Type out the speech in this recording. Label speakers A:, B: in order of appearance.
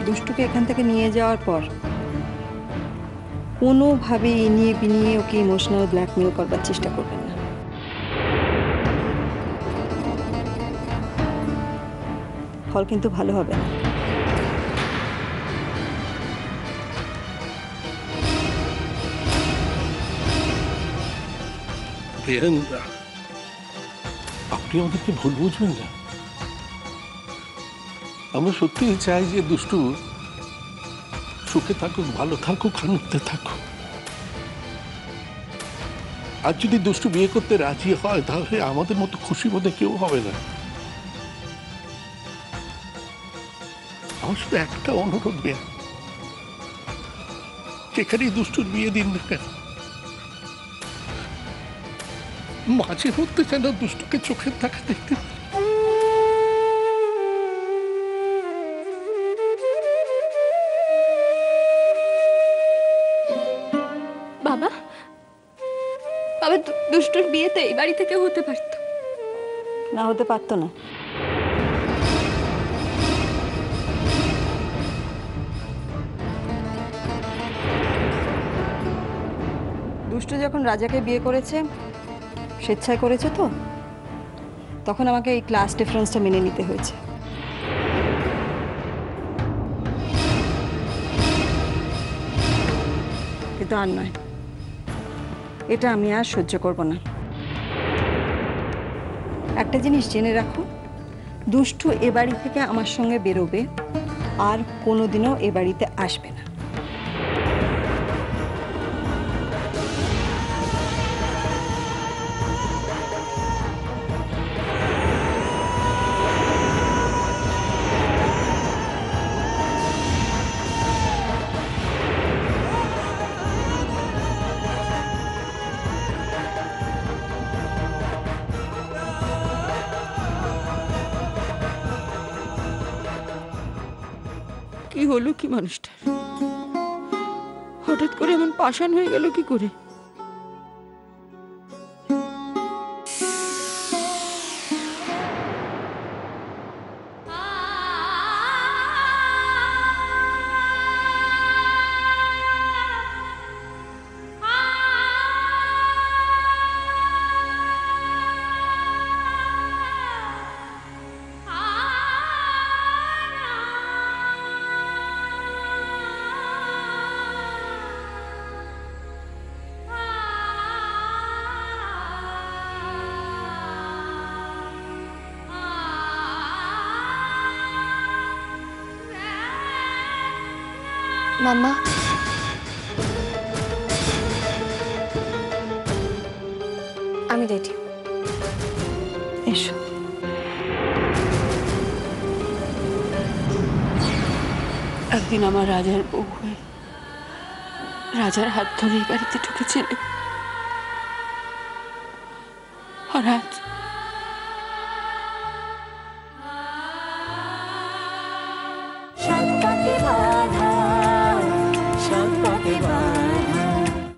A: দুষ্টুকে এখান থেকে নিয়ে যাওয়ার পর কোনোভাবে ইনিয়ে বিনিয়ে ওকে ইমোশনাল ব্ল্যাকমেল করবার চেষ্টা করবেন না। ফল কিন্তু ভালো হবে না।
B: আপনি আমাদেরকে ভুল বুঝবেন না। আমরা সত্যিই চাই যে দুষ্টু সুখে থাকুক, ভালো থাকুক, আনন্দে থাকুক। আর যদি দুষ্টু বিয়ে করতে রাজি হয় তাহলে আমাদের মতো খুশি বোধে কেউ হবে না। আমার শুধু একটা অনুরোধ, বিয়ে যেখানেই দুষ্টুর বিয়ে দিন না কেন, মাঝে মধ্যে যেন দুষ্টুকে চোখের দেখা দেখতে পাই।
C: বাবা, বাবা, দুষ্টুর বিয়ে তো এই বাড়ি থেকে হতে পারত
A: না? হতে পারতো না। দুষ্টু যখন রাজাকে বিয়ে করেছে, স্বেচ্ছায় করেছে, তো তখন আমাকে এই ক্লাস ডিফারেন্সটা মেনে নিতে হয়েছে। কিন্তু আর নয়, এটা আমি আর সহ্য করব না। একটা জিনিস জেনে রাখো, দুষ্টু এ বাড়ি থেকে আমার সঙ্গে বেরোবে, আর কোনোদিনও এ বাড়িতে আসবে না।
C: কি হলো কি মানুষটার? হঠাৎ করে এমন পাষাণ হয়ে গেল কি করে?
D: মাম্মা, আমি রেডি।
A: এসো।
C: একদিন আমার রাজার বউ হয়ে রাজার হাত ধরে এই বাড়িতে ঢুকেছিল, আর আজ